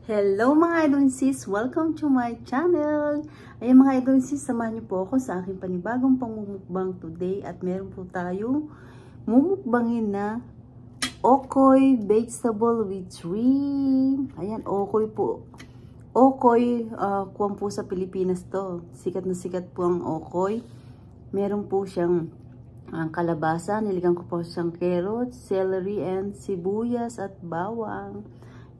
Hello mga idol and sis! Welcome to my channel! Ayan mga idol and sis, samahan niyo po ako sa aking panibagong pangmumukbang today at meron po tayo mumukbangin na okoy vegetable with shrimp. Ayan, okoy po. Okoy, kuwan po sa Pilipinas to. Sikat na sikat po ang okoy. Meron po siyang kalabasa, niligang ko po siyang carrots, celery, and sibuyas at bawang.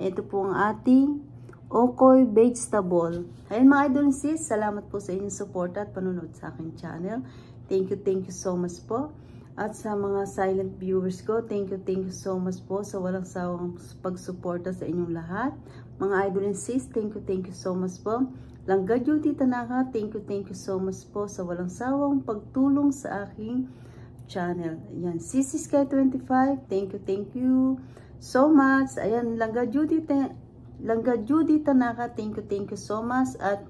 Ito po ang ating okoy vegetable. Ayan mga idol and sis, salamat po sa inyong support at panonood sa aking channel. Thank you so much po. At sa mga silent viewers ko, thank you so much po sa walang sawang pagsuporta sa inyong lahat. Mga idol and sis, thank you so much po. Langga Judy Tanaka, thank you so much po sa walang sawang pagtulong sa aking channel. Ayan, Sisi Sky 25, thank you so much. Ayan, Langga Judy Tanaka, thank you so much. At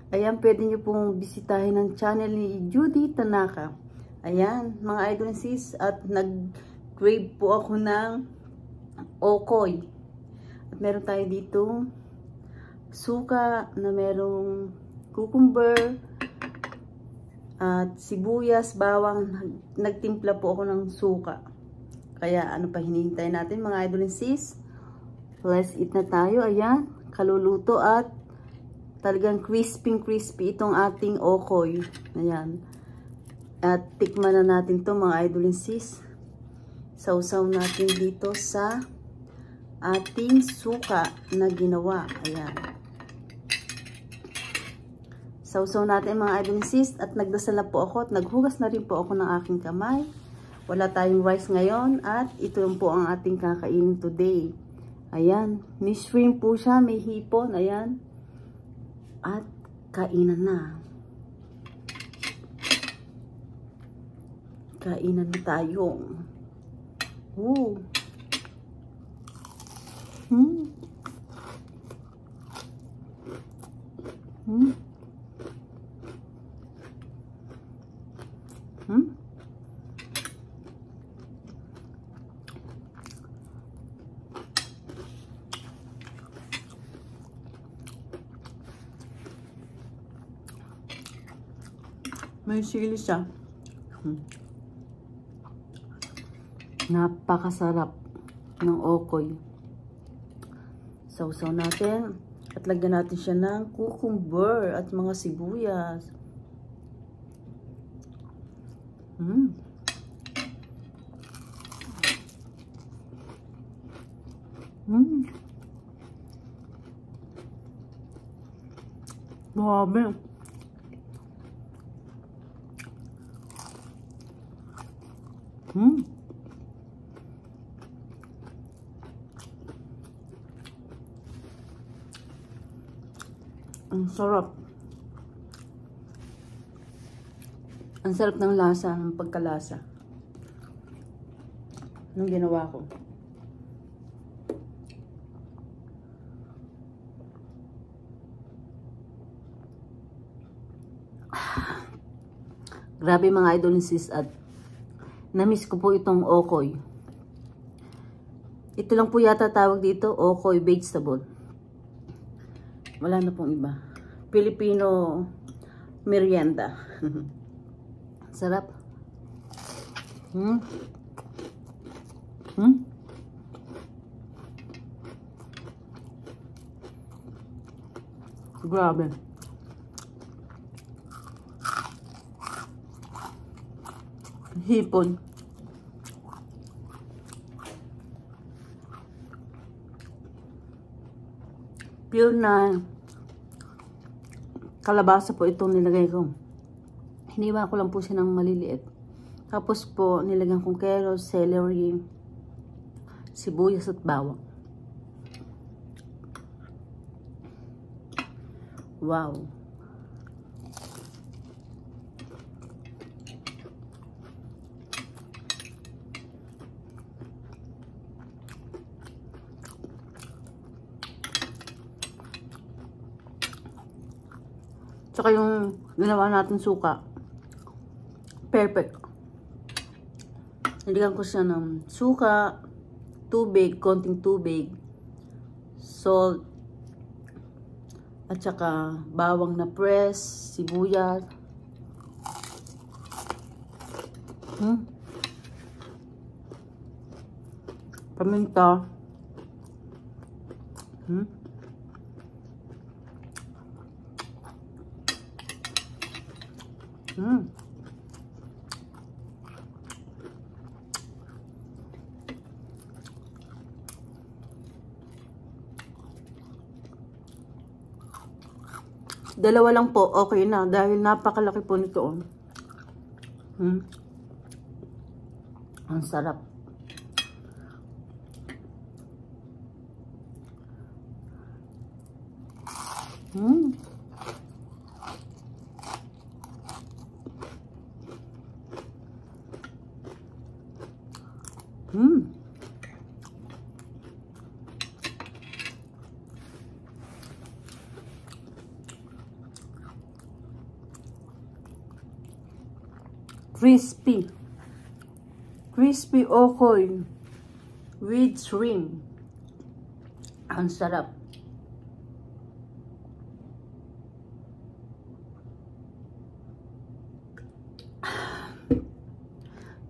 ayan, pwede nyo pong bisitahin ang channel ni Judy Tanaka. Ayan, mga idol and sis, at nag-crave po ako ng okoy. At meron tayo dito suka na merong cucumber at sibuyas, bawang. Nagtimpla po ako ng suka. Kaya ano pa hinihintay natin mga idol and sis? Let's eat na tayo. Ayan, kaluluto at talagang crispy itong ating okoy. Ayan. At tikman na natin to mga idol and sis. Sausaw natin dito sa ating suka na ginawa. Ayan. Sausaw natin mga idol and sis. At nagdasal na po ako at naghugas na rin po ako ng aking kamay. Wala tayong rice ngayon at ito po ang ating kakainin today. Ayan, may shrimp po siya, may hipon, ayan. At kainan na. Kainan na tayo. Ooh. May sili siya. Napakasarap ng okoy. Sausaw natin at lagyan natin siya ng cucumber at mga sibuyas. Grabe. Ang sarap. Ang sarap ng lasa, ng pagkalasa. Nung ginawa ko. Grabe mga idol and sis, at namiss ko po itong okoy. Ito lang po yata tawag dito, okoy vegetable. Wala na pong iba. Filipino merienda. Sarap. Grabe. Hipon. Pure na kalabasa po itong nilagay ko. Hiniwa ko lang po siya ng maliliit. Tapos po nilagyan kong carrots, celery, sibuyas at bawang. Wow. Tsaka yung ginawa natin suka. Perfect. Nilagyan ko siya ng suka, tubig, konting tubig, salt, At saka bawang na press, sibuyas. Paminta. Dalawa lang po, okay na. Dahil napakalaki po nito. Ang sarap. Crispy okoy with shrimp. Ang sarap.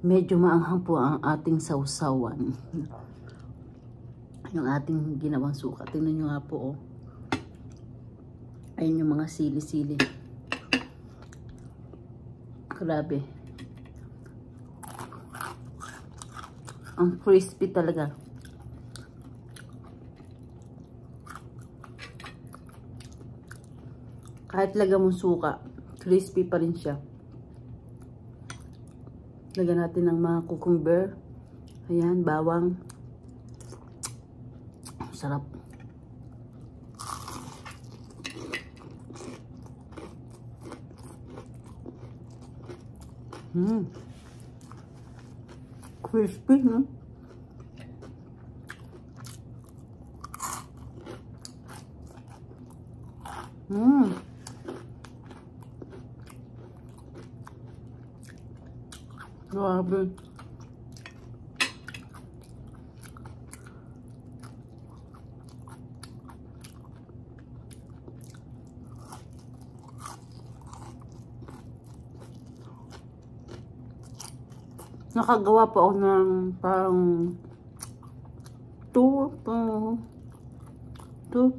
Medyo maanghang po ang ating sausawan. Yung ating ginawang suka. Tingnan nyo nga po, oh. Ayun yung mga sili-sili. Grabe. Ang crispy talaga. Kahit lagyan mong suka, crispy pa rin siya. Lagyan natin ng mga cucumber. Ayan, bawang. Sarap. Crispy, no? Grabe. Nakagawa pa ako ng parang 2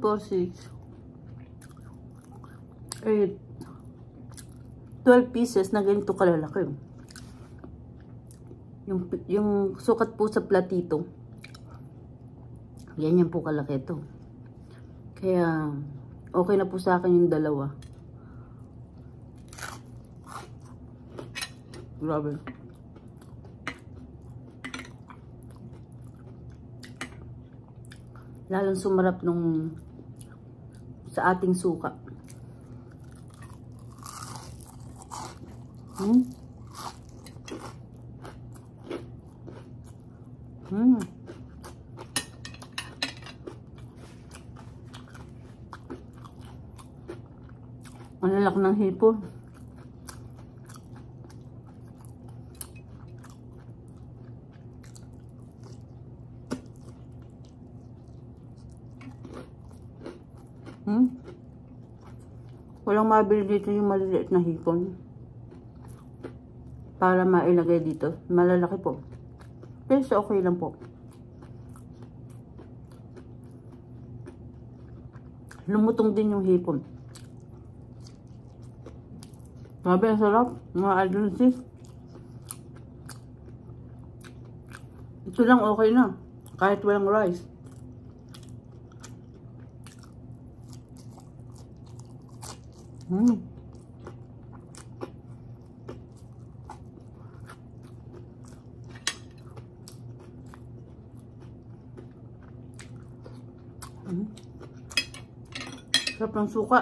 po 6 8 12 pieces na ganito kalalaki. Yung sukat po sa platito, yan po kalaki ito. Kaya okay na po sa akin yung dalawa. Grabe. Lalong sumarap nung sa ating suka. Ang lalaki ng hipon. Walang mabili dito yung maliliit na hipon. Para mailagay dito. Malalaki po. Pero so okay lang po. Lumutong din yung hipon. Grabe, ang sarap. Mga idolsis. Ito lang okay na. Kahit walang rice. Sarap ng suka.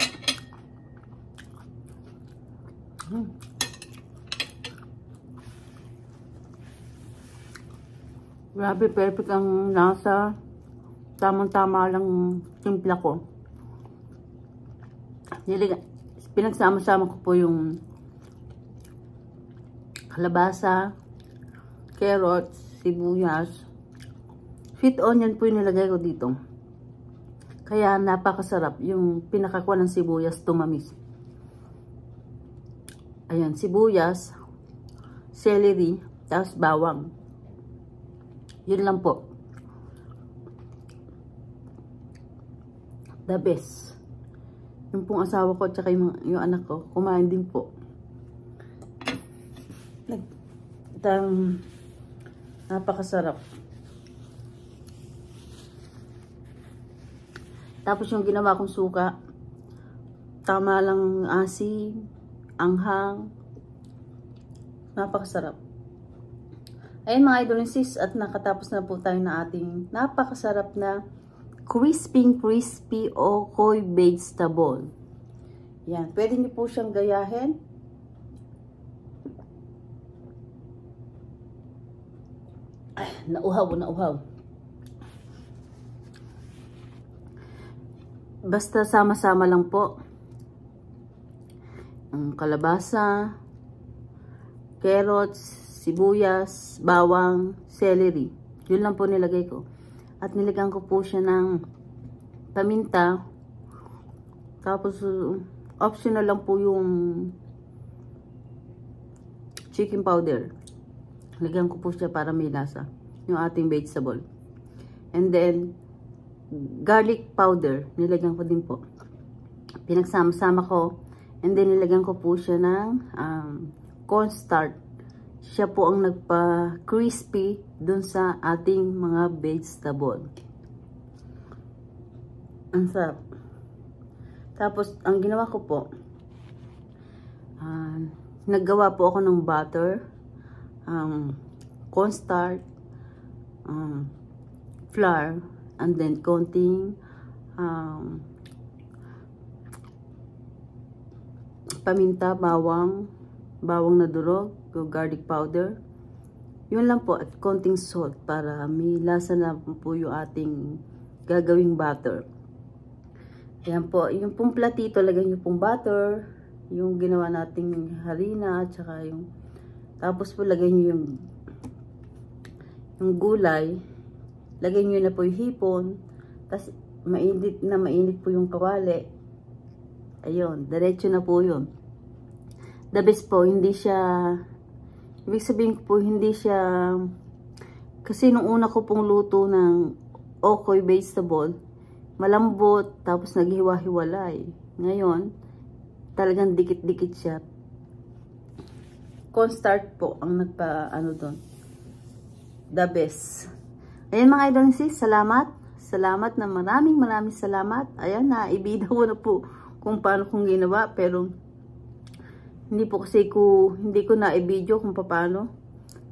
Grabe, perfect ang lasa. Tamang-tama lang timpla ko. Pinagsama-sama ko po yung kalabasa, carrots, sibuyas, sweet onion po yung nilagay ko dito. Kaya napakasarap yung pinakakuha ng sibuyas, tumamis. Ayan, sibuyas, celery, tapos bawang. Yun lang po. The best. Yung pong asawa ko at saka yung anak ko, kumain din po. Napakasarap. Tapos yung ginawa kong suka, tama lang asin, anghang, napakasarap. Ayun mga idol and sis, at nakatapos na po tayo na ating napakasarap na crispy okoy vegetable. Yan, pwede niyo po siyang gayahin. Ay, nauhaw. Basta sama-sama lang po. Ang kalabasa, carrots, sibuyas, bawang, celery. Yun lang po nilagay ko. At nilagyan ko po siya ng paminta. Tapos, optional lang po yung chicken powder. Nilagyan ko po siya para may lasa. Yung ating vegetable. And then, garlic powder, nilagyan ko din po. Pinagsama-sama ko. And then, nilagyan ko po siya ng cornstarch. Siya po ang nagpa-crispy dun sa ating mga vegetable. Ang sarap. Tapos, ang ginawa ko po, naggawa po ako ng butter, cornstarch, flour, and then konting paminta, bawang na durog, garlic powder. Yun lang po, at konting salt para may lasa na po yung ating gagawing butter. Ayan po, yung pong platito, lagyan nyo pong butter, yung ginawa nating harina, at saka yung, tapos po lagyan nyo yung gulay, lagyan nyo na po yung hipon, tapos mainit po yung kawali. Ayun, diretso na po yun. The best po, hindi siya, ibig sabihin po, hindi siya, kasi nung una ko pong luto ng okoy vegetable, malambot, tapos naghiwa-hiwalay. Ngayon, talagang dikit-dikit siya. Cornstarch po ang doon. The best. Ayan mga idol sis, salamat. Salamat na maraming salamat. Ayan, naibida ko na po kung paano kong ginawa, pero hindi ko na-video kung paano.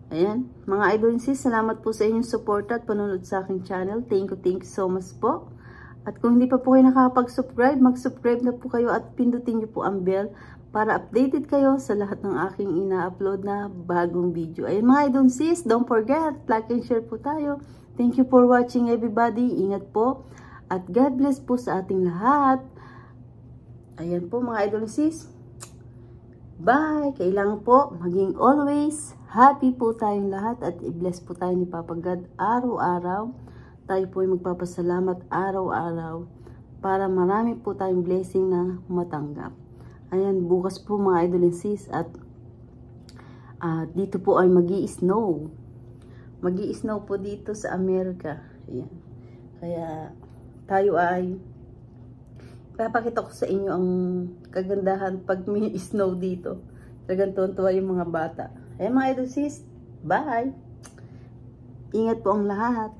Ayan, mga idol sis, salamat po sa inyong support at panonood sa aking channel. Thank you so much po. At kung hindi pa po kayo nakakapag-subscribe, mag-subscribe na po kayo at pindutin niyo po ang bell para updated kayo sa lahat ng aking ina-upload na bagong video. Ayan mga idol sis, don't forget, like and share po tayo. Thank you for watching everybody. Ingat po. At God bless po sa ating lahat. Ayan po mga idol sis. Bye! Kailangan po maging always happy po tayong lahat at i-bless po tayo ni Papa God araw-araw. Tayo po ay magpapasalamat araw-araw para marami po tayong blessing na matanggap. Ayan, bukas po mga idol and sis at dito po ay magi-snow. Magi-snow po dito sa Amerika. Ayan. Kaya tayo ay papakita ko sa inyo ang kagandahan pag may snow dito. Talagang tuwa yung mga bata. Ayan mga idol sis, bye! Ingat po ang lahat.